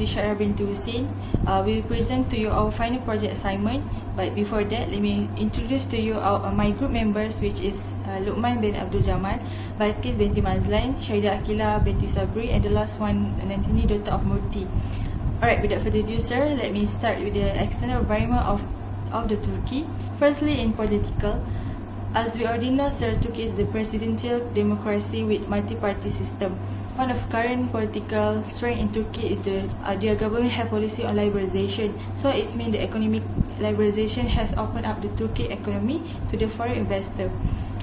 Binti Syahidah binti HUSSIEN. We will present to you our final project assignment. But before that, let me introduce to you my group members, which is LUQMAN bin Abdul Jamal, BALQIS binti MAZLAN, Syahidah Aqila binti Sabri, and the last one, NANTHINI, daughter of MOORTHI. Alright, without further ado, sir, let me start with the external environment of the Turkey. Firstly, in political. As we already know, sir, Turkey is the presidential democracy with multi-party system. One of current political strength in Turkey is their government have policy on liberalization. So it means the economic liberalization has opened up the Turkey economy to the foreign investor.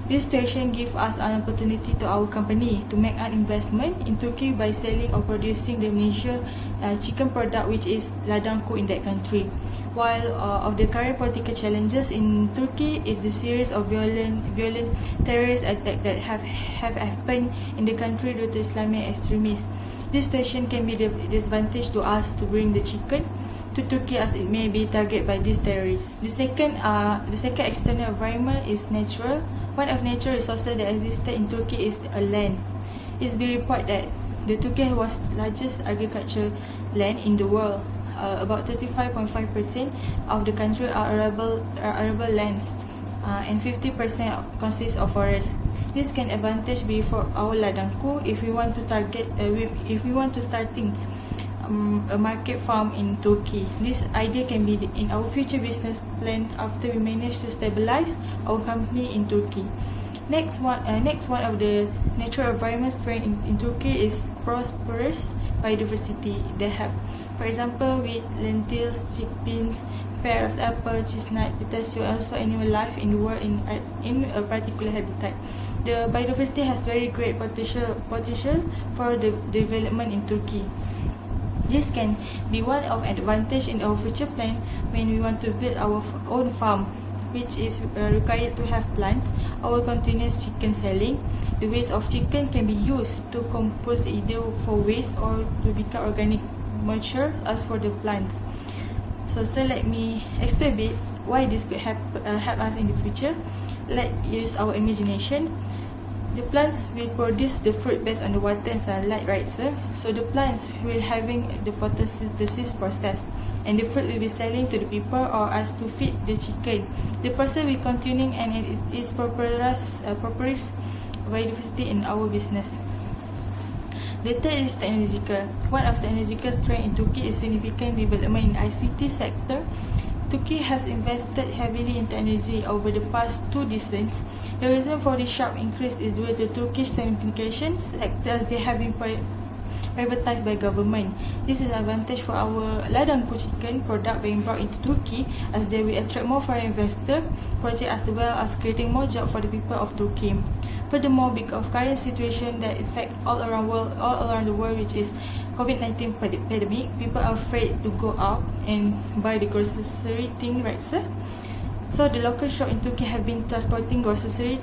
This situation gives us an opportunity to our company to make an investment in Turkey by selling or producing the major chicken product, which is LADANGKU in that country. While of the current political challenges in Turkey is the series of violent terrorist attacks that have happened in the country due to Islamic extremists. This situation can be the disadvantage to us to bring the chicken to Turkey, as it may be targeted by these terrorists. The second external environment is natural. One of natural resources that existed in Turkey is a land. It's been reported that the Turkey was the largest agricultural land in the world. About 35.5% of the country are arable lands, and 50% consists of forests. This can advantage be for our LADANGKU if we want to starting a market farm in Turkey. This idea can be in our future business plan after we manage to stabilize our company in Turkey. Next one of the natural environment strength in Turkey is prosperous biodiversity. They have, for example, wheat, lentils, chickpeas, pears, apple, chestnut, potassium, also animal life in the world in a particular habitat. The biodiversity has very great potential for the development in Turkey. This can be one of advantage in our future plan when we want to build our own farm, which is required to have plants. Our continuous chicken selling. The waste of chicken can be used to compost either for waste or to become organic mature as for the plants. So let me explain a bit why this could help us in the future. Let's use our imagination. The plants will produce the fruit based on the water and sunlight, right, sir? So the plants will having the photosynthesis process, and the fruit will be selling to the people or us to feed the chicken. The process will continuing, and it is propers biodiversity in our business. The third is technological. One of the technological strength in Turkey is significant development in ICT sector. Turkey has invested heavily in technology over the past 2 decades. The reason for this sharp increase is due to Turkish telecommunications sector, as they have been privatized by government. This is an advantage for our LADANGKU chicken product being brought into Turkey, as they will attract more foreign investor project as well as creating more jobs for the people of Turkey. Furthermore, because of current situation that affect all around the world, which is COVID-19 pandemic, people are afraid to go out and buy the grocery thing, right, sir? So the local shop in Turkey have been transporting grocery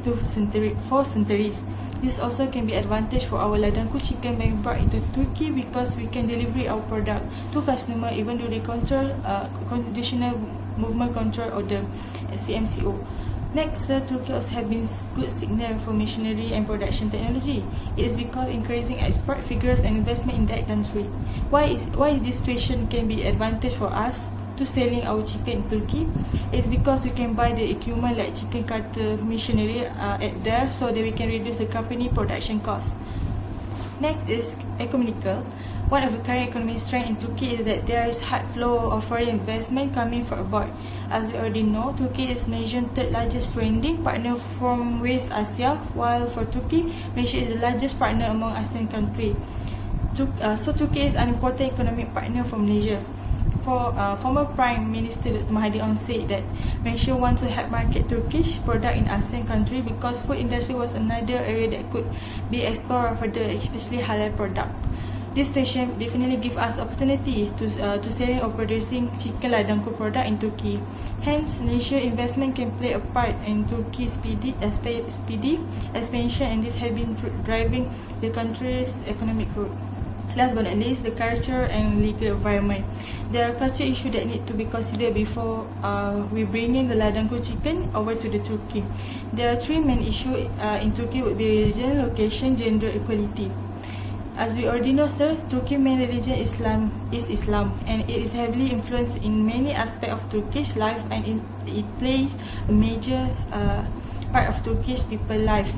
for centuries. This also can be advantage for our LADANGKU chicken being brought into Turkey, because we can deliver our product to customer even though they control conditional movement control order, CMCO. Next, Turkey also have been good signal for machinery and production technology. It is because increasing export figures and investment in that country. Why this situation can be advantage for us to selling our chicken in Turkey? It's because we can buy the equipment like chicken cutter machinery at there, so that we can reduce the company production cost. Next is economical. One of the current economic strength in Turkey is that there is hard flow of foreign investment coming from abroad. As we already know, Turkey is Malaysia's third largest trading partner from West Asia, while for Turkey, Malaysia is the largest partner among ASEAN countries. So Turkey is an important economic partner for Malaysia. Former Prime Minister Mahathir said that Malaysia wants to help market Turkish product in ASEAN country, because food industry was another area that could be explored further, especially halal product. This situation definitely gives us opportunity to selling or producing chicken LADANGKU product in Turkey. Hence, Malaysia investment can play a part in Turkey's speedy expansion, and this has been driving the country's economic growth. Last but not least, the culture and legal environment. There are culture issues that need to be considered before we bring in the LADANGKU chicken over to the Turkey. There are 3 main issues in Turkey would be religion, location, gender equality. As we already know, sir, Turkey main religion is Islam, and it is heavily influenced in many aspects of Turkish life, and it plays a major part of Turkish people life.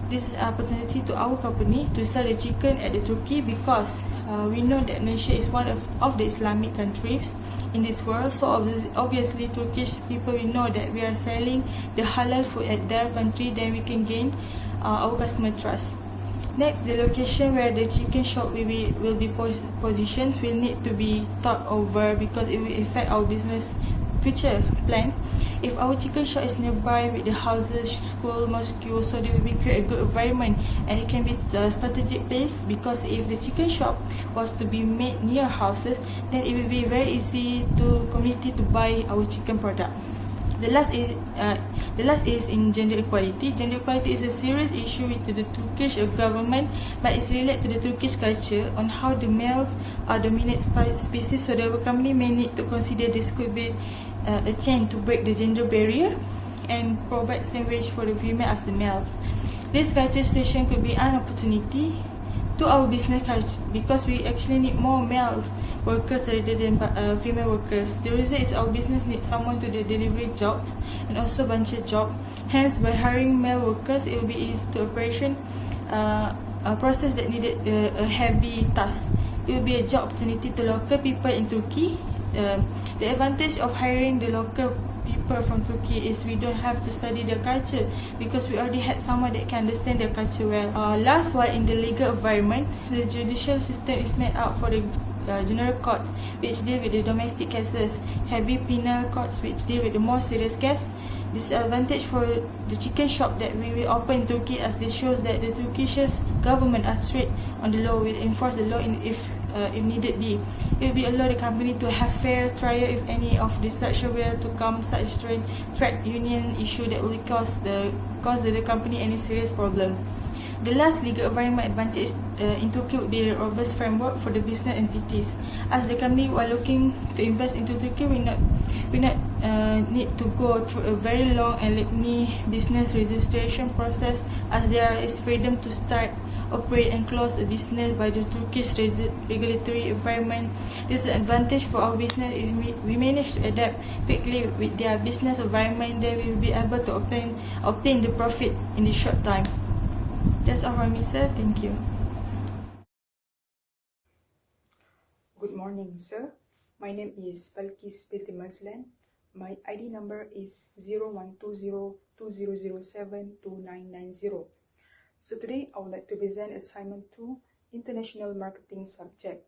This is an opportunity to our company to sell the chicken at the Turkey because we know that Malaysia is one of the Islamic countries in this world. So obviously Turkish people will know that we are selling the halal food at their country, then we can gain our customer trust. Next, the location where the chicken shop will be positioned will need to be thought over because it will affect our business future plan. If our chicken shop is nearby with the houses, school, mosque, so they will be create a good environment, and it can be a strategic place because if the chicken shop was to be made near houses, then it will be very easy to community to buy our chicken product. The last is in gender equality. Gender equality is a serious issue with the Turkish government, but it's related to the Turkish culture on how the males are dominant species. So the company may need to consider this could be a chance to break the gender barrier and provide same wage for the female as the males. This culture situation could be an opportunity to our business culture because we actually need more males workers rather than female workers. The reason is our business needs someone to do delivery jobs and also bunch of job. Hence, by hiring male workers, it will be easy to operation a process that needed a heavy task. It will be a job opportunity to local people in Turkey. The advantage of hiring the local people from Turkey is we don't have to study their culture because we already had someone that can understand their culture well. Last one, in the legal environment, the judicial system is made up for the general court, which deal with the domestic cases, heavy penal courts, which deal with the more serious case. Disadvantage for the chicken shop that we will open in Turkey, as this shows that the Turkish government are strict on the law, will enforce the law if needed be. It will be allow the company to have fair trial if any of the structure were to come such trade union issue that will cause the company any serious problem. The last legal environment advantage in Turkey would be the robust framework for the business entities. As the company who are looking to invest into Turkey, we not need to go through a very long and lengthy business registration process, as there is freedom to start, operate and close a business by the Turkish regulatory environment. This is an advantage for our business. If we manage to adapt quickly with their business environment, then we will be able to obtain the profit in the short time. That's all from me, sir. Thank you. Good morning, sir. My name is BALQIS binti MAZLAN. My ID number is 012020072990. So today I would like to present assignment 2, International Marketing subject.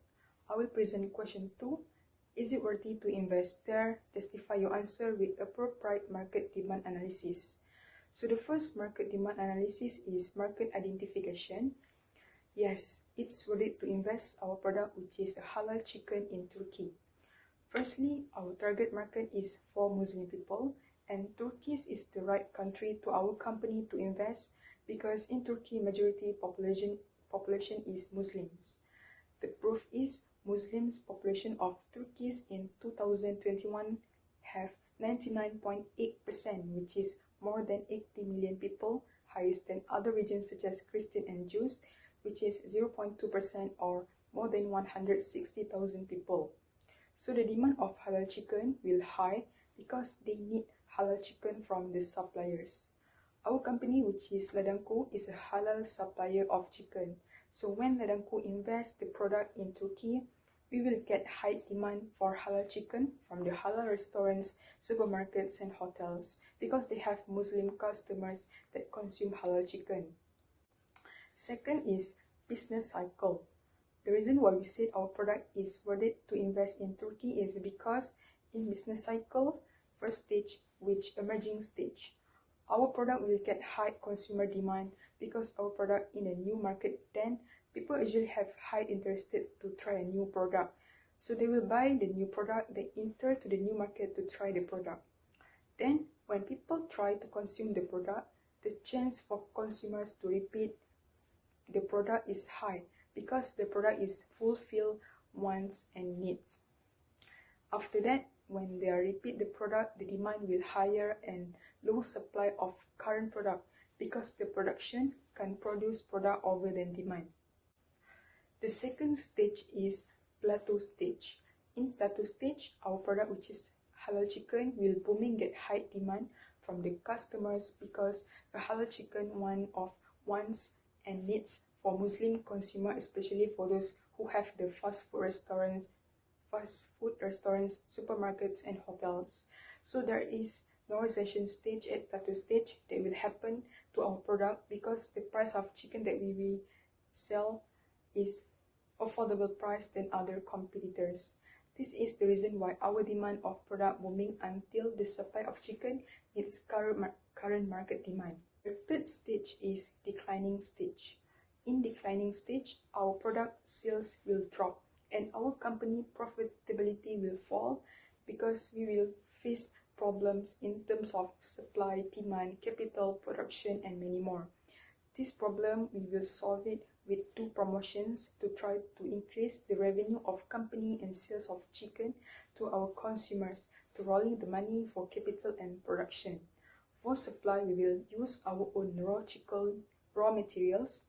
I will present question 2. Is it worthy to invest there? Testify your answer with appropriate market demand analysis. So the first market demand analysis is market identification. Yes, it's worthy to invest our product, which is a halal chicken in Turkey. Firstly, our target market is for Muslim people, and Turkey is the right country to our company to invest because in Turkey majority population is Muslims. The proof is Muslims population of Turkey in 2021 have 99.8%, which is more than 80 million people, highest than other regions such as Christian and Jews, which is 0.2% or more than 160,000 people. So the demand of halal chicken will high because they need halal chicken from the suppliers. Our company, which is LADANGKU, is a halal supplier of chicken. So when LADANGKU invests the product in Turkey, we will get high demand for halal chicken from the halal restaurants, supermarkets and hotels because they have Muslim customers that consume halal chicken. Second is business cycle. The reason why we said our product is worthy to invest in Turkey is because in business cycle, first stage, which emerging stage, our product will get high consumer demand because our product in a new market, then people usually have high interested to try a new product. So they will buy the new product, they enter to the new market to try the product. Then when people try to consume the product, the chance for consumers to repeat the product is high because the product is fulfill wants and needs. After that, when they repeat the product, the demand will higher and low supply of current product because the production can produce product over than demand. The second stage is plateau stage. In plateau stage, our product, which is halal chicken, will booming get high demand from the customers because the halal chicken one of wants and needs for Muslim consumer, especially for those who have the fast food restaurants, supermarkets and hotels. So there is normalization stage at plateau stage that will happen to our product because the price of chicken that we will sell is affordable price than other competitors. This is the reason why our demand of product booming until the supply of chicken meets current market demand. The third stage is declining stage. In declining stage, our product sales will drop and our company profitability will fall because we will face problems in terms of supply, demand, capital, production, and many more. This problem, we will solve it with 2 promotions to try to increase the revenue of company and sales of chicken to our consumers to rolling the money for capital and production. For supply, we will use our own raw chicken raw materials.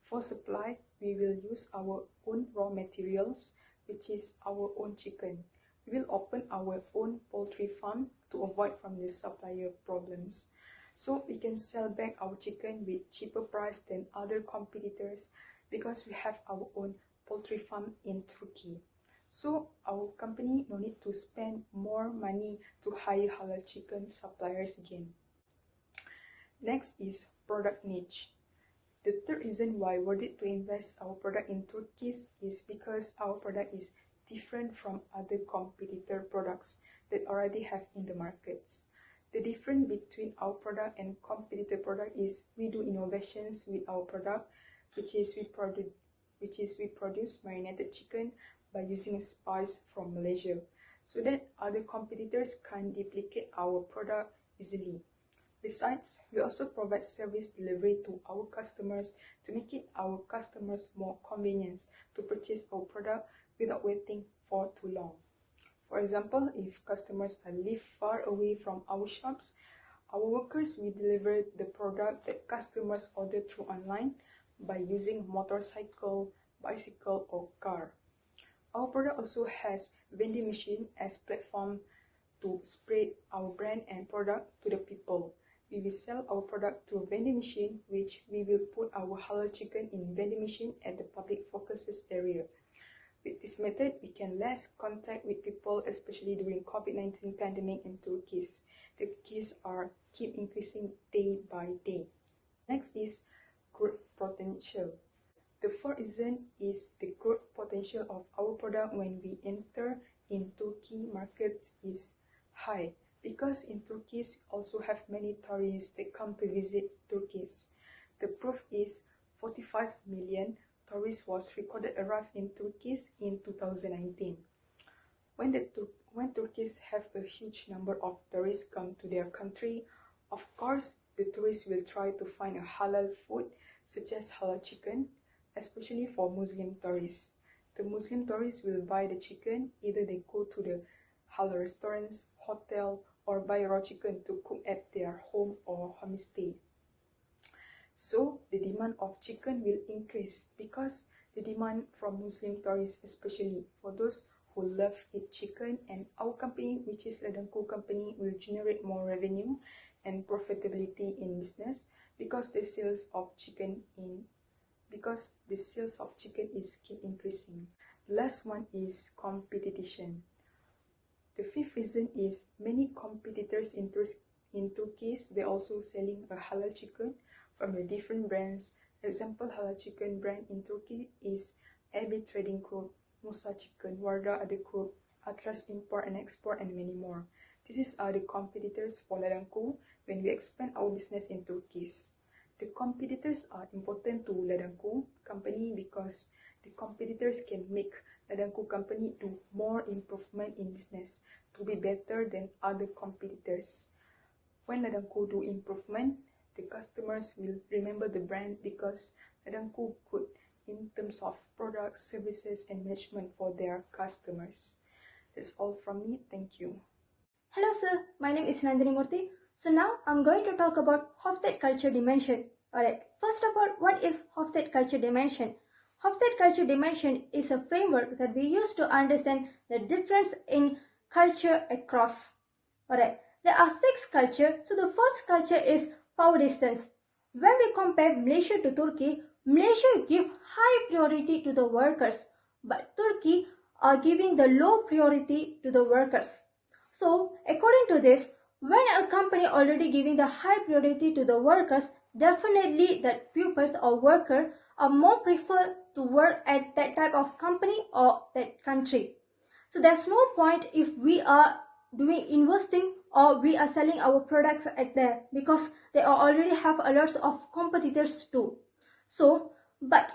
For supply, we will use our own raw materials, which is our own chicken. We will open our own poultry farm to avoid from the supplier problems. So we can sell back our chicken with cheaper price than other competitors because we have our own poultry farm in Turkey. So our company no need to spend more money to hire halal chicken suppliers again. Next is product niche. The third reason why worth it to invest our product in Turkey is because our product is different from other competitor products that already have in the markets. The difference between our product and competitor product is we do innovations with our product, which is we produce marinated chicken by using spice from Malaysia, so that other competitors can't duplicate our product easily. Besides, we also provide service delivery to our customers to make it our customers more convenient to purchase our product without waiting for too long. For example, if customers live far away from our shops, our workers will deliver the product that customers order through online by using motorcycle, bicycle or car. Our product also has vending machine as platform to spread our brand and product to the people. We will sell our product to a vending machine, which we will put our halal chicken in vending machine at the public focuses area. With this method, we can less contact with people, especially during COVID-19 pandemic in Turkey. The cases keep increasing day by day. Next is growth potential. The fourth reason is the growth potential of our product when we enter in Turkey market is high, because in Turkey we also have many tourists that come to visit Turkey. The proof is 45 million tourists was recorded arrived in Turkey in 2019. When Turkeys have a huge number of tourists come to their country, of course the tourists will try to find a halal food such as halal chicken, especially for Muslim tourists. The Muslim tourists will buy the chicken, either they go to the halal restaurants, hotel, or buy raw chicken to cook at their home or homestay. So the demand of chicken will increase because the demand from Muslim tourists, especially for those who love eat chicken, and our company, which is LADANGKU company, will generate more revenue and profitability in business because the sales of chicken is keep increasing. The last one is competition. The fifth reason is many competitors in Turkey, they also selling a halal chicken from the different brands. Example halal chicken brand in Turkey is AB Trading Group, Musa Chicken, Warda Ade Group, Atlas Import and Export, and many more. These are the competitors for LADANGKU when we expand our business in Turkey. The competitors are important to LADANGKU company because the competitors can make LADANGKU company do more improvement in business to be better than other competitors. When LADANGKU do improvement, the customers will remember the brand because LADANGKU good in terms of products, services, and management for their customers. That's all from me. Thank you. Hello sir, my name is NANTHINI. So now I'm going to talk about Hofstede culture dimension. Alright, first of all, what is Hofstede culture dimension? Hofstede culture dimension is a framework that we use to understand the difference in culture across. Alright, there are 6 cultures. So the first culture is power distance. When we compare Malaysia to Turkey, Malaysia give high priority to the workers, but Turkey are giving the low priority to the workers. So according to this, when a company already giving the high priority to the workers, definitely that pupils or worker are more prefer to work at that type of company or that country. So there's no point if we are doing investing or we are selling our products at there, because they already have a lot of competitors too. So, but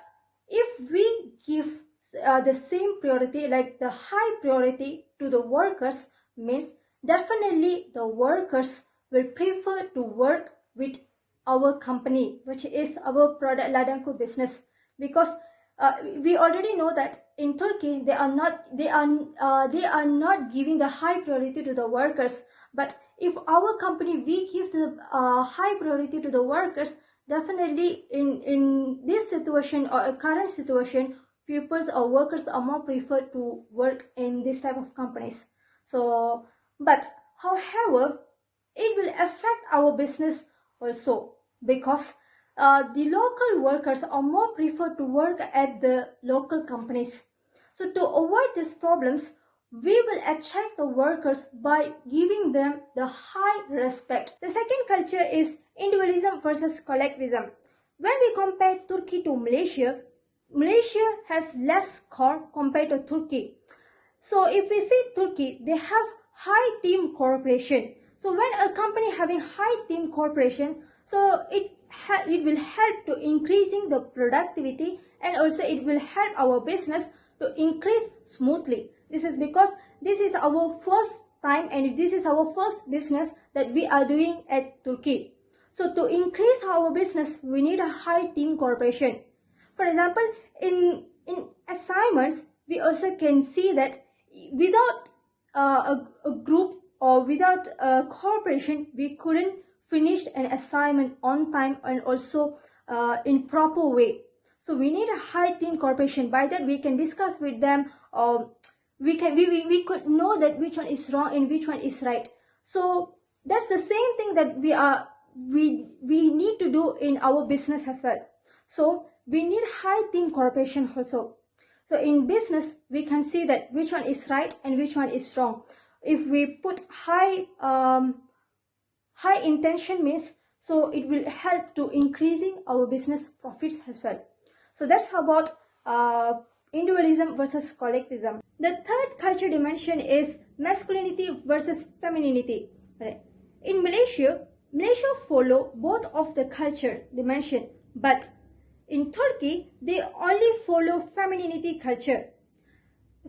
if we give the same priority, like the high priority to the workers, means definitely the workers will prefer to work with our company, which is our product LADANGKU business, because we already know that in Turkey they are not giving the high priority to the workers. But if our company we give the high priority to the workers, definitely in this situation or a current situation, pupils or workers are more preferred to work in this type of companies. So, but however, it will affect our business also, because the local workers are more preferred to work at the local companies. So to avoid these problems, we will attract the workers by giving them the high respect. The second culture is individualism versus collectivism. When we compare Turkey to Malaysia, Malaysia has less score compared to Turkey. So if we see Turkey, they have high team cooperation. So when a company having high team cooperation, so it will help to increasing the productivity, and also it will help our business to increase smoothly. This is because this is our first time and this is our first business that we are doing at Turkey. So to increase our business, we need a high team cooperation. For example, in assignments, we also can see that without a group or without a cooperation, we couldn't finish an assignment on time and also in proper way. So we need a high team cooperation. By that we can discuss with them, we could know that which one is wrong and which one is right. So that's the same thing that we need to do in our business as well. So we need high team cooperation also. So in business, we can see that which one is right and which one is wrong. If we put high intention means, so it will help to increasing our business profits as well. So that's about individualism versus collectivism. The third culture dimension is masculinity versus femininity. Right? In Malaysia follow both of the culture dimension, but in Turkey, they only follow femininity culture.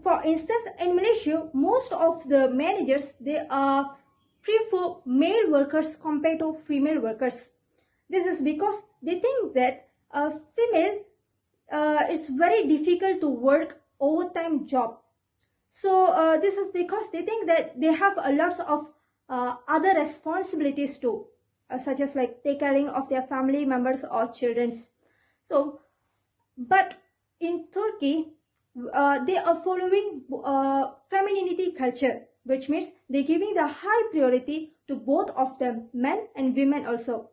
For instance, in Malaysia, most of the managers, they are prefer male workers compared to female workers. This is because they think that a female it's very difficult to work overtime job. So this is because they think that they have a lot of other responsibilities too, such as like take caring of their family members or children's. So, but in Turkey, they are following femininity culture, which means they're giving the high priority to both of them, men and women also.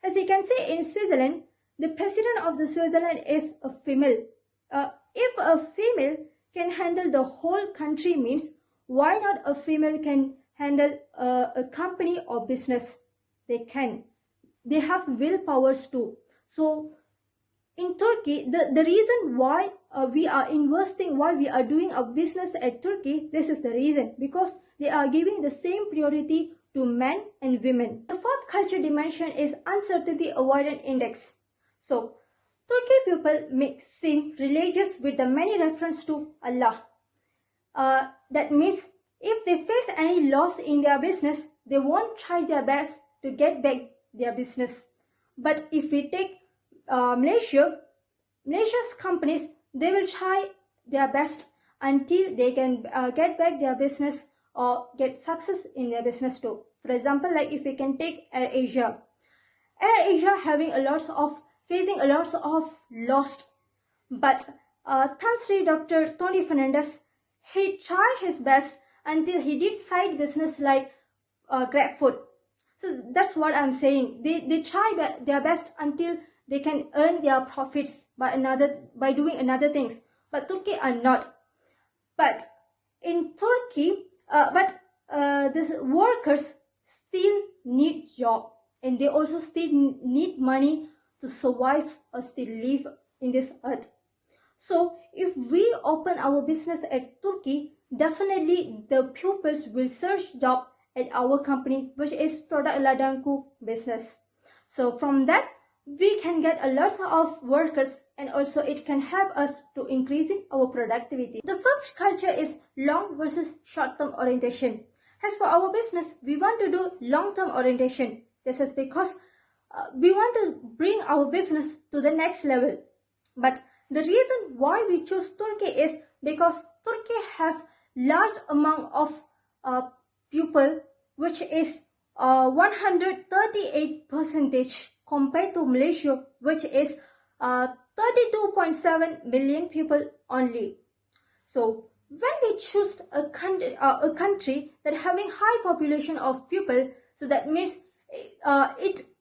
As you can see in Switzerland, the president of the Switzerland is a female. If a female can handle the whole country, means why not a female can handle a company or business? They can. They have willpowers too. So in Turkey, the reason why we are investing, why we are doing a business at Turkey, this is the reason, because they are giving the same priority to men and women. The fourth culture dimension is uncertainty avoidance index. So Turkey people may seem religious with the many reference to Allah. That means if they face any loss in their business, they won't try their best to get back their business. But if we take Malaysia's companies, they will try their best until they can get back their business or get success in their business too. For example, like if we can take AirAsia having facing a lot of loss, but Tansri Dr. Tony Fernandez, he tried his best until he did side business like Grab food. So that's what I'm saying. They try their best until they can earn their profits by doing another things. But Turkey are not. But in Turkey, these workers still need job, and they also still need money to survive or still live in this earth. So if we open our business at Turkey, definitely the pupils will search job at our company, which is Product LADANGKU business. So from that, we can get a lot of workers, and also it can help us to increasing our productivity. The fifth culture is long versus short-term orientation. As for our business, we want to do long-term orientation. This is because we want to bring our business to the next level. But the reason why we choose Turkey is because Turkey have large amount of people, which is 138% compared to Malaysia, which is 32.7 million people only. So when we choose a country that having high population of people, so that means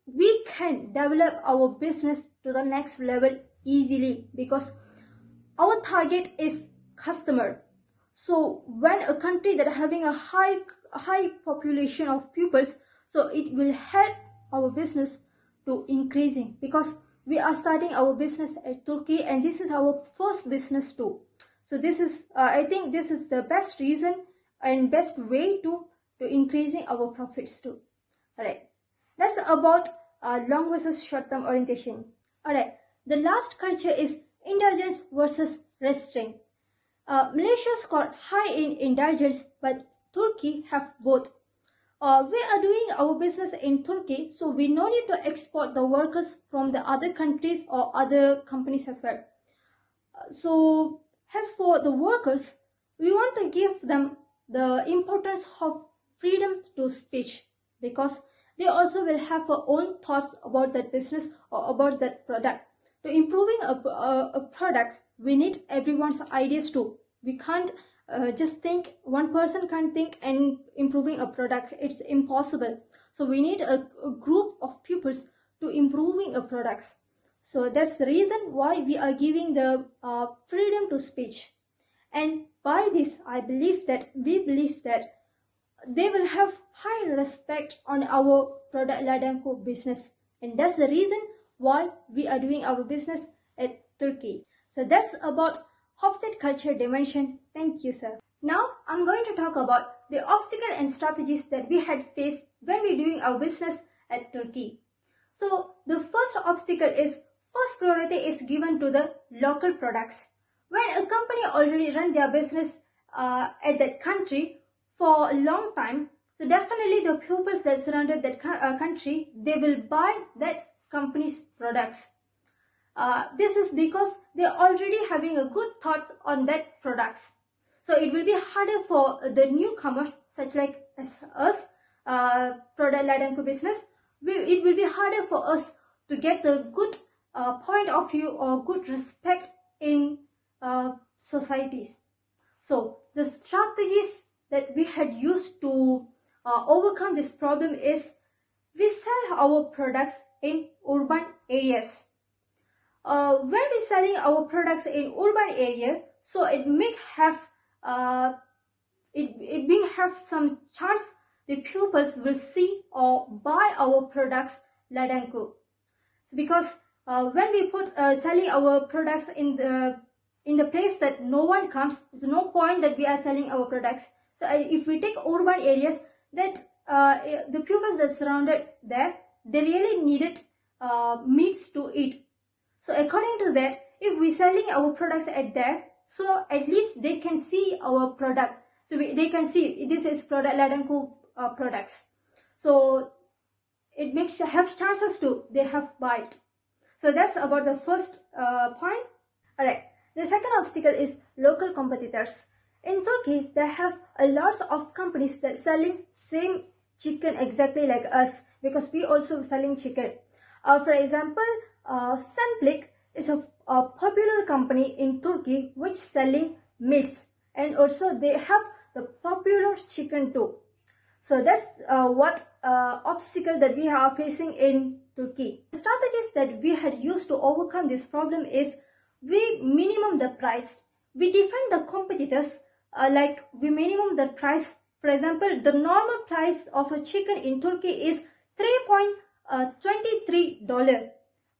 we can develop our business to the next level easily, because our target is customer. So when a country that having a high population of pupils, so it will help our business to increasing, because we are starting our business at Turkey, and this is our first business too. So this is I think this is the best reason and best way to increasing our profits too. Alright, that's about long versus short-term orientation. Alright, the last culture is indulgence versus restraint. Malaysia scored high in indulgence, but Turkey have both. We are doing our business in Turkey, so we no need to export the workers from the other countries or other companies as well. So as for the workers, we want to give them the importance of freedom to speech, because they also will have their own thoughts about that business or about that product. To improving a product, we need everyone's ideas too. We can't just think, one person can't think and improving a product. It's impossible. So we need a group of pupils to improving a product. So that's the reason why we are giving the freedom to speech. And by this, we believe that they will have high respect on our Product LADANGKU business. And that's the reason why we are doing our business at Turkey. So that's about Hofstede culture dimension. Thank you, sir. Now I'm going to talk about the obstacles and strategies that we had faced when we're doing our business at Turkey. So the first obstacle is, first priority is given to the local products. When a company already run their business at that country for a long time, so definitely the pupils that surrounded that country, they will buy that company's products. This is because they're already having a good thoughts on that products. So it will be harder for the newcomers, such like as us, Product LADANGKU business. It will be harder for us to get the good point of view or good respect in societies. So the strategies that we had used to overcome this problem is, we sell our products in urban areas. When we're selling our products in urban area, so it may have some chance the pupils will see or buy our products LADANGKU. So because when we put selling our products in the place that no one comes, there's no point that we are selling our products. So if we take urban areas, that the pupils that surrounded there, they really needed meats to eat. So according to that, if we selling our products at there, so at least they can see our product. So they can see this is Product LADANGKU products. So it have chances to they have buy it. So that's about the first point. Alright, the second obstacle is local competitors. In Turkey, they have a lot of companies that selling same chicken exactly like us, because we also selling chicken. For example, Sunblick, is a popular company in Turkey which selling meats, and also they have the popular chicken too. So that's what obstacle that we are facing in Turkey. The strategies that we had used to overcome this problem is we minimum the price. We defend the competitors like we minimum the price. For example, the normal price of a chicken in Turkey is $3.23.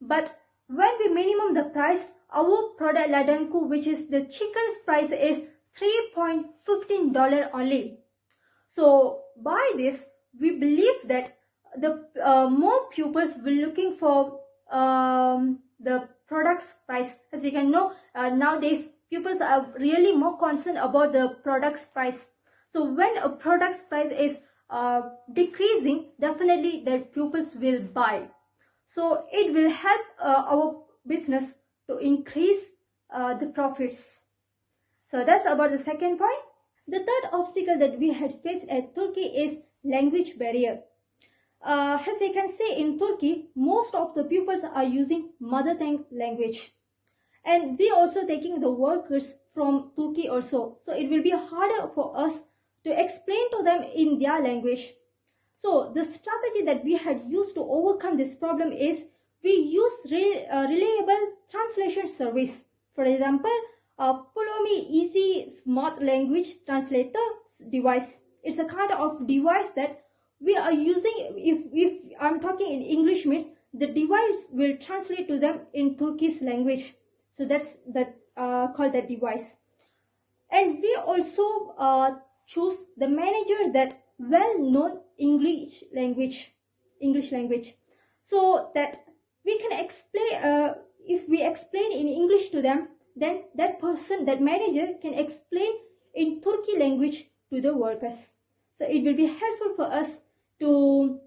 But when we minimum the price, our product LADANGKU, which is the chicken's price, is $3.15 only. So by this, we believe that the more pupils will looking for the product's price. As you can know, nowadays pupils are really more concerned about the product's price. So when a product's price is decreasing, definitely the pupils will buy. So it will help our business to increase the profits. So that's about the second point. The third obstacle that we had faced at Turkey is language barrier. As you can see, in Turkey, most of the pupils are using mother tongue language. And we also taking the workers from Turkey also. So it will be harder for us to explain to them in their language. So the strategy that we had used to overcome this problem is we use reliable translation service. For example, Polomi Easy Smart Language Translator device. It's a kind of device that we are using. If I'm talking in English means the device will translate to them in Turkish language. So that's called that device. And we also choose the managers that well-known English language, so that we can explain. If we explain in English to them, then that manager can explain in Turkey language to the workers. So it will be helpful for us to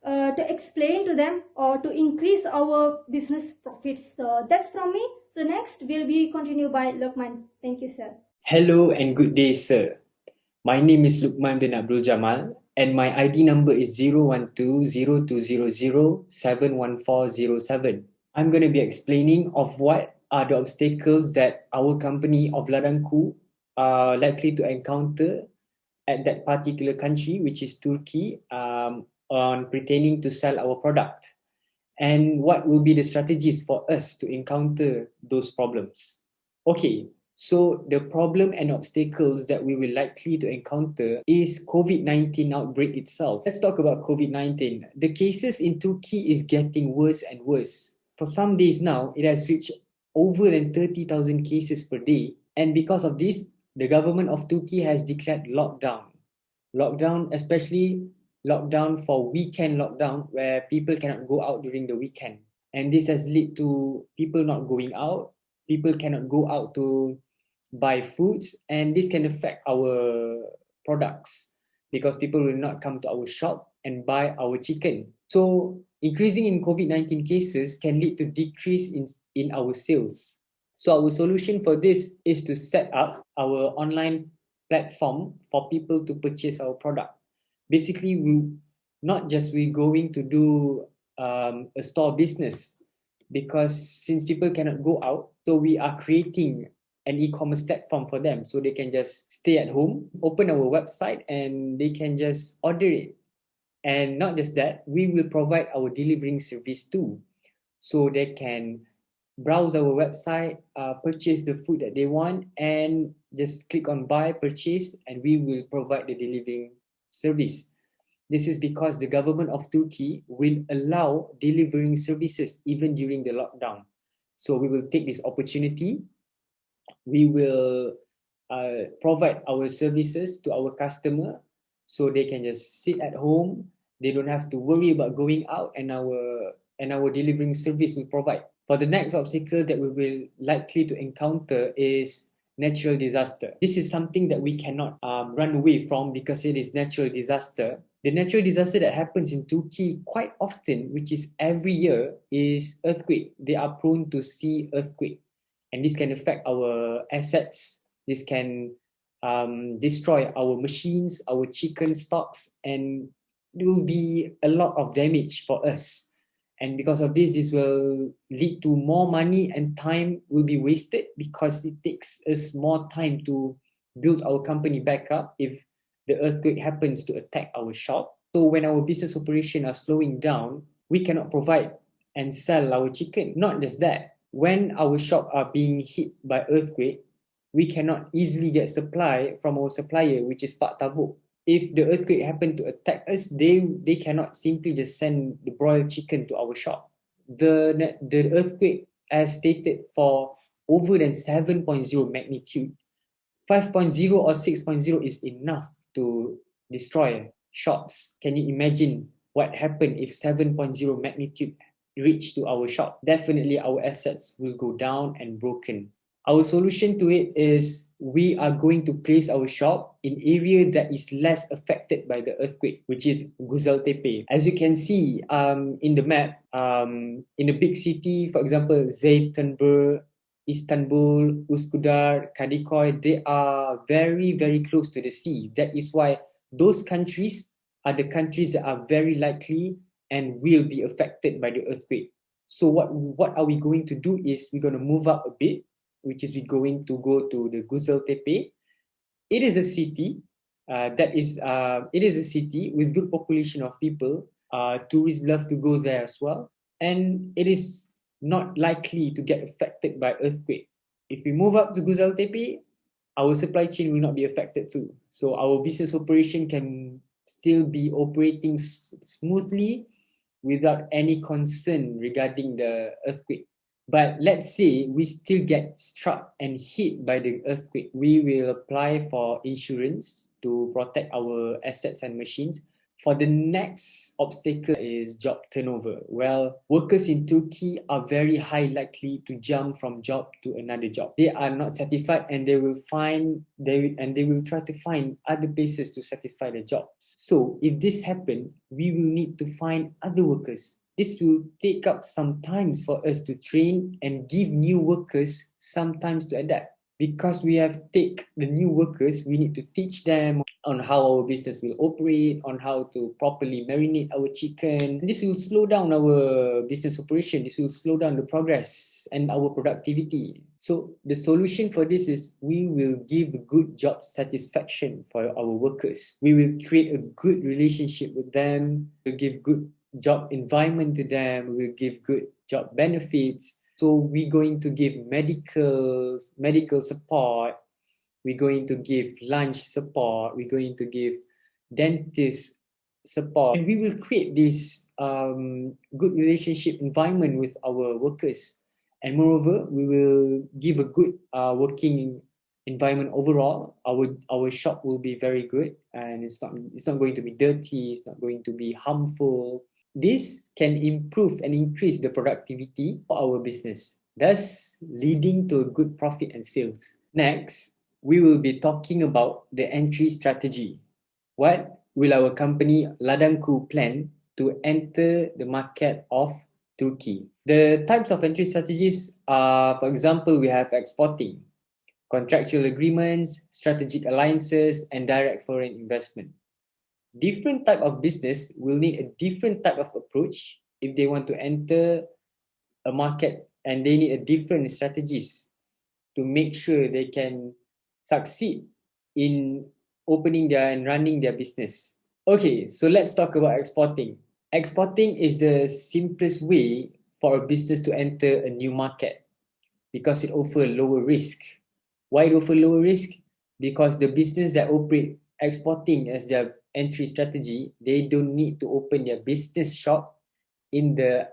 explain to them or to increase our business profits. So that's from me. So next will be continued by LUQMAN. Thank you, sir. Hello and good day, sir. My name is LUQMAN bin Abdul Jamal and my ID number is 0120200071407. I'm going to be explaining of what are the obstacles that our company of LADANGKU are likely to encounter at that particular country, which is Turkey, on pertaining to sell our product, and what will be the strategies for us to encounter those problems. Okay, so the problem and obstacles that we will likely to encounter is COVID-19 outbreak itself. Let's talk about COVID-19. The cases in Turkey is getting worse and worse. For some days now, it has reached over than 30,000 cases per day. And because of this, the government of Turkey has declared lockdown. Lockdown, especially lockdown for weekend lockdown, where people cannot go out during the weekend. And this has led to people not going out. People cannot go out to buy foods, and this can affect our products because people will not come to our shop and buy our chicken. So increasing in COVID-19 cases can lead to decrease in our sales. So our solution for this is to set up our online platform for people to purchase our product. Basically, we're going to do a store business, because since people cannot go out, so we are creating an e-commerce platform for them, so they can just stay at home, open our website, and they can just order it. And not just that, we will provide our delivering service too, so they can browse our website, purchase the food that they want, and just click on buy, purchase, and we will provide the delivering service. This is because the government of Turkey will allow delivering services even during the lockdown. So we will take this opportunity. We will provide our services to our customer so they can just sit at home. They don't have to worry about going out, and our delivering service will provide. For the next obstacle that we will likely to encounter is natural disaster. This is something that we cannot run away from because it is natural disaster. The natural disaster that happens in Turkey quite often, which is every year, is earthquake. They are prone to see earthquake, and this can affect our assets. This can destroy our machines, our chicken stocks, and there will be a lot of damage for us. And because of this will lead to more money and time will be wasted because it takes us more time to build our company back up if the earthquake happens to attack our shop. So when our business operation are slowing down, we cannot provide and sell our chicken. Not just that, when our shop are being hit by earthquake, we cannot easily get supply from our supplier, which is Pak Tavuk. If the earthquake happen to attack us, they cannot simply just send the broiled chicken to our shop. The earthquake, as stated, for over than 7.0 magnitude, 5.0 or 6.0 is enough to destroy shops. Can you imagine what happened if 7.0 magnitude reached to our shop? Definitely our assets will go down and broken. Our solution to it is we are going to place our shop in area that is less affected by the earthquake, which is Guzal Tepe. As you can see in the map, in a big city, for example, Zeytinburg, Istanbul, Üsküdar, Kadıköy, they are very, very close to the sea. That is why those countries are the countries that are very likely and will be affected by the earthquake. So what are we going to do is we're going to move up a bit, which is we're going to go to the Guzal Tepe. It is a city it is a city with good population of people. Tourists love to go there as well, and it is not likely to get affected by earthquake. If we move up to Guzal Tepe, our supply chain will not be affected too. So our business operation can still be operating smoothly without any concern regarding the earthquake. But let's say we still get struck and hit by the earthquake. We will apply for insurance to protect our assets and machines. For the next obstacle is job turnover. Well, workers in Turkey are very high likely to jump from job to another job. They are not satisfied and they will try to find other places to satisfy their jobs. So if this happens, we will need to find other workers. This will take up some time for us to train and give new workers some time to adapt. Because we have take the new workers, we need to teach them on how our business will operate, on how to properly marinate our chicken. This will slow down our business operation. This will slow down the progress and our productivity. So the solution for this is we will give good job satisfaction for our workers. We will create a good relationship with them. We'll give good job environment to them. We'll give good job benefits. So we're going to give medical support, we're going to give lunch support, we're going to give dentist support, and we will create this good relationship environment with our workers. And moreover, we will give a good working environment overall. Our shop will be very good, and it's not going to be dirty, it's not going to be harmful. This can improve and increase the productivity for our business, thus leading to a good profit and sales. Next, we will be talking about the entry strategy. What will our company LADANGKU plan to enter the market of Turkey? The types of entry strategies are, for example, we have exporting, contractual agreements, strategic alliances, and direct foreign investment. Different type of business will need a different type of approach if they want to enter a market, and they need a different strategies to make sure they can succeed in opening and running their business. Okay, so let's talk about exporting. Exporting is the simplest way for a business to enter a new market because it offers lower risk. Why it offers lower risk? Because the business that operate exporting as their entry strategy, they don't need to open their business shop in the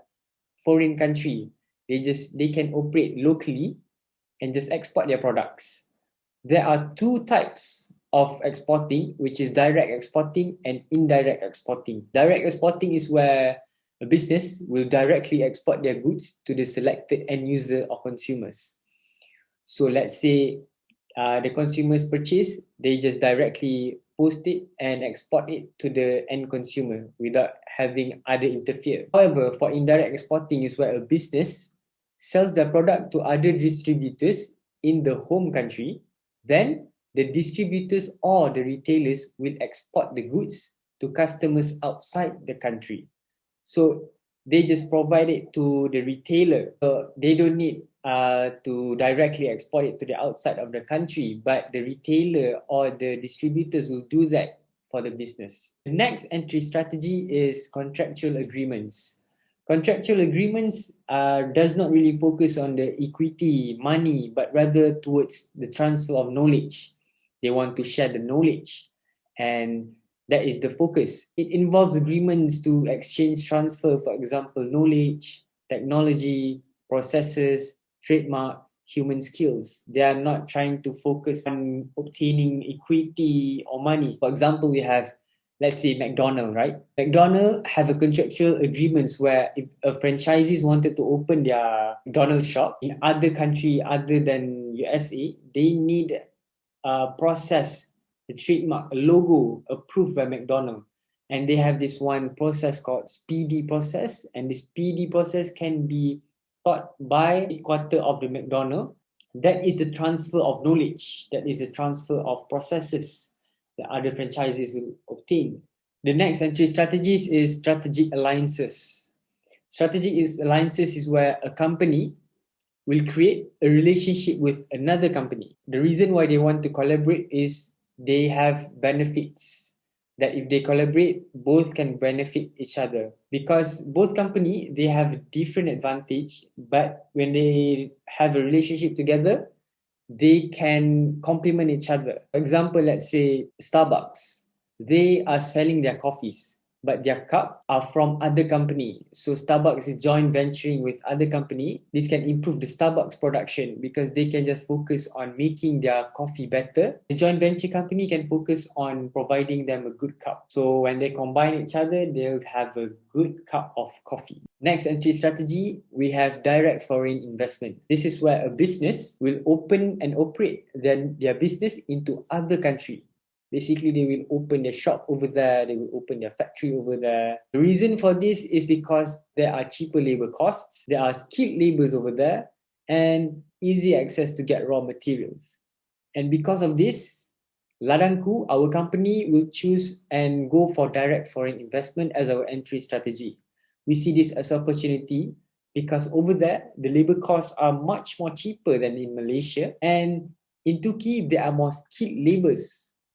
foreign country. They can operate locally and just export their products. There are two types of exporting, which is direct exporting and indirect exporting. Direct exporting is where a business will directly export their goods to the selected end user or consumers. So let's say the consumers purchase, they just directly post it and export it to the end consumer without having other interfere. However, for indirect exporting is where a business sells their product to other distributors in the home country, then the distributors or the retailers will export the goods to customers outside the country. So they just provide it to the retailer. So they don't need to directly export it to the outside of the country, but the retailer or the distributors will do that for the business. The next entry strategy is contractual agreements. Contractual agreements does not really focus on the equity, money, but rather towards the transfer of knowledge. They want to share the knowledge, and that is the focus. It involves agreements to exchange, transfer, for example, knowledge, technology, processes, trademark, human skills. They are not trying to focus on obtaining equity or money. For example, we have, let's say, McDonald's, right? McDonald's have a contractual agreements where if a franchisees wanted to open their McDonald's shop in other country other than USA, they need a process, a trademark, a logo approved by McDonald's. And they have this one process called speedy process. And this speedy process can be taught by the quarter of the McDonald's. That is the transfer of knowledge. That is the transfer of processes that other franchises will obtain. The next entry strategies is strategic alliances. Strategic alliances is where a company will create a relationship with another company. The reason why they want to collaborate is they have benefits, that if they collaborate, both can benefit each other. Because both company, they have different advantage, but when they have a relationship together, they can complement each other. For example, let's say Starbucks. They are selling their coffees, but their cup are from other company. So Starbucks is joint venturing with other company. This can improve the Starbucks production because they can just focus on making their coffee better. The joint venture company can focus on providing them a good cup. So when they combine each other, they'll have a good cup of coffee. Next entry strategy, we have direct foreign investment. This is where a business will open and operate their business into other country. Basically, they will open their shop over there, they will open their factory over there. The reason for this is because there are cheaper labor costs, there are skilled laborers over there, and easy access to get raw materials. And because of this, LADANGKU, our company, will choose and go for direct foreign investment as our entry strategy. We see this as an opportunity because over there, the labor costs are much more cheaper than in Malaysia. And in Turkey, there are more skilled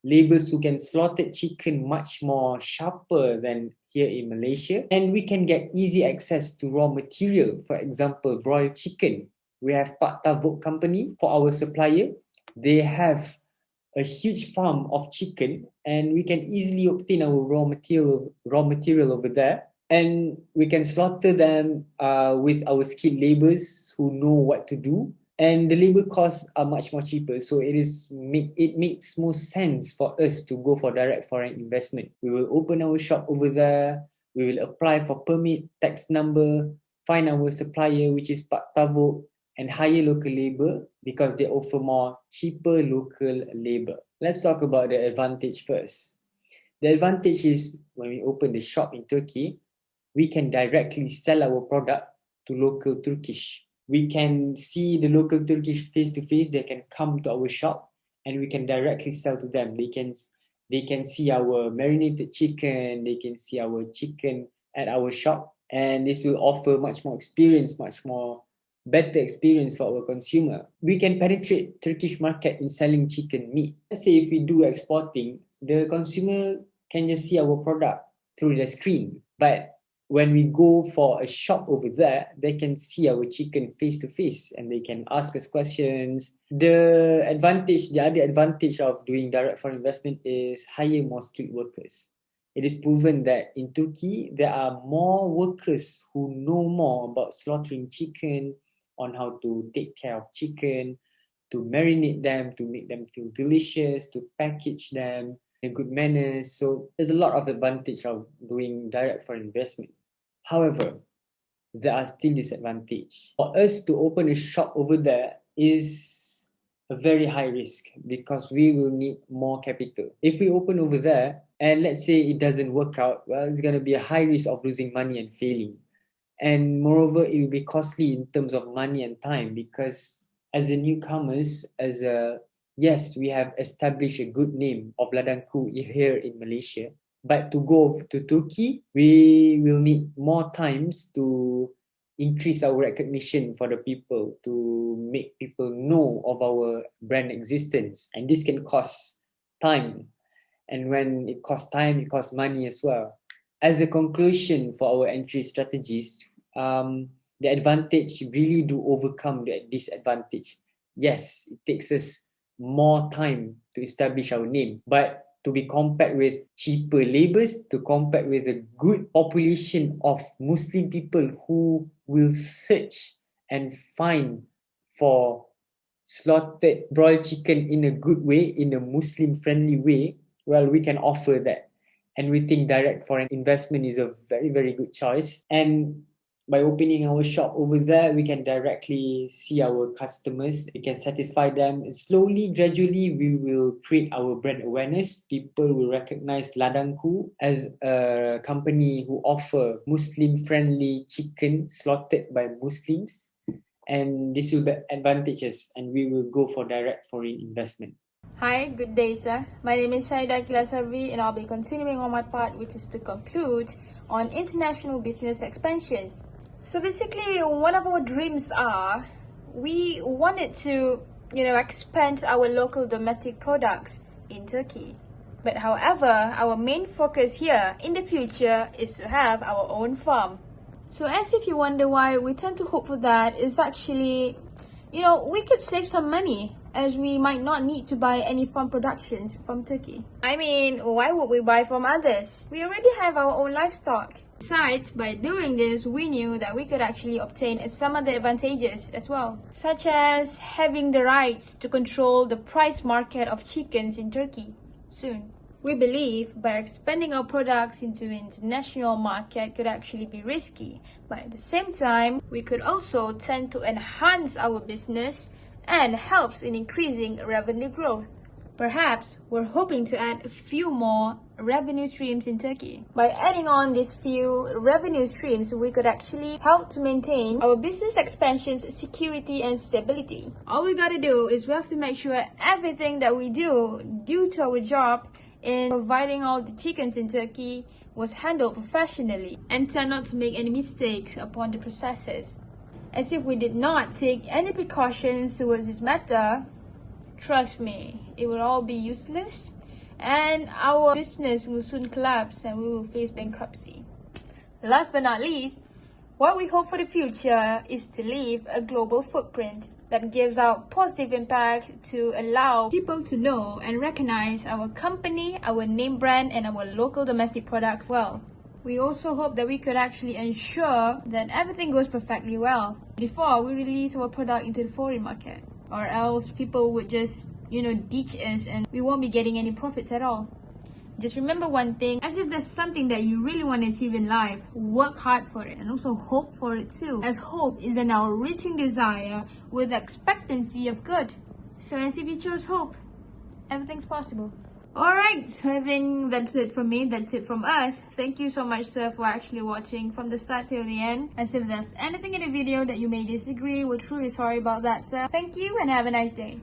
laborers who can slaughter chicken much more sharper than here in Malaysia. And we can get easy access to raw material. For example, broiled chicken. We have Pak Tavuk company for our supplier. They have a huge farm of chicken and we can easily obtain our raw material over there. And we can slaughter them with our skilled laborers who know what to do. And the labor costs are much more cheaper. So it makes more sense for us to go for direct foreign investment. We will open our shop over there. We will apply for permit, tax number, find our supplier, which is Pak Tavuk, and hire local labor because they offer more cheaper local labor. Let's talk about the advantage first. The advantage is when we open the shop in Turkey, we can directly sell our product to local Turkish. We can see the local Turkish face to face. They can come to our shop and we can directly sell to them. They can see our marinated chicken. They can see our chicken at our shop, and this will offer much more experience, much more better experience for our consumer. We can penetrate Turkish market in selling chicken meat. Let's say if we do exporting, the consumer can just see our product through the screen, but when we go for a shop over there, they can see our chicken face to face and they can ask us questions. The other advantage of doing direct foreign investment is hire more skilled workers. It is proven that in Turkey, there are more workers who know more about slaughtering chicken, on how to take care of chicken, to marinate them, to make them feel delicious, to package them in good manners. So there's a lot of advantage of doing direct foreign investment. However, there are still disadvantages. For us to open a shop over there is a very high risk because we will need more capital. If we open over there and let's say it doesn't work out, well, it's going to be a high risk of losing money and failing. And moreover, it will be costly in terms of money and time because as a newcomers, yes, we have established a good name of LADANGKU here in Malaysia. But to go to Turkey, we will need more times to increase our recognition for the people, to make people know of our brand existence. And this can cost time. And when it costs time, it costs money as well. As a conclusion for our entry strategies, the advantage really do overcome the disadvantage. Yes, it takes us more time to establish our name, but to be compared with cheaper labors, to compare with a good population of Muslim people who will search and find for slaughtered broiled chicken in a good way, in a Muslim friendly way, well, we can offer that. And we think direct foreign investment is a very, very good choice. And by opening our shop over there, we can directly see our customers, we can satisfy them, and slowly, gradually, we will create our brand awareness. People will recognize LADANGKU as a company who offer Muslim-friendly chicken slaughtered by Muslims, and this will be advantageous, and we will go for direct foreign investment. Hi, good day, sir. My name is Syahidah Aqila Sabri, and I'll be continuing on my part, which is to conclude on international business expansions. So basically, one of our dreams are we wanted to, expand our local domestic products in Turkey. But however, our main focus here in the future is to have our own farm. So as if you wonder why we tend to hope for that, is actually, we could save some money, as we might not need to buy any farm productions from Turkey. I mean, why would we buy from others? We already have our own livestock. Besides, by doing this, we knew that we could actually obtain some other advantages as well, such as having the rights to control the price market of chickens in Turkey soon. We believe by expanding our products into the international market could actually be risky, but at the same time, we could also tend to enhance our business and helps in increasing revenue growth. Perhaps we're hoping to add a few more revenue streams in Turkey. By adding on these few revenue streams, we could actually help to maintain our business expansion's security and stability. All we gotta do is we have to make sure everything that we do due to our job in providing all the chickens in Turkey was handled professionally and tend not to make any mistakes upon the processes. As if we did not take any precautions towards this matter, trust me, it will all be useless and our business will soon collapse and we will face bankruptcy. Last but not least, what we hope for the future is to leave a global footprint that gives out positive impact to allow people to know and recognize our company, our name brand, and our local domestic products well. We also hope that we could actually ensure that everything goes perfectly well before we release our product into the foreign market, or else people would just, ditch us and we won't be getting any profits at all. Just remember one thing, as if there's something that you really want to achieve in life, work hard for it and also hope for it too, as hope is an outreaching desire with expectancy of good. So as if you chose hope, everything's possible. Alright, I think that's it from me, that's it from us. Thank you so much, sir, for actually watching from the start till the end. As if there's anything in the video that you may disagree, we're truly sorry about that, sir. Thank you and have a nice day.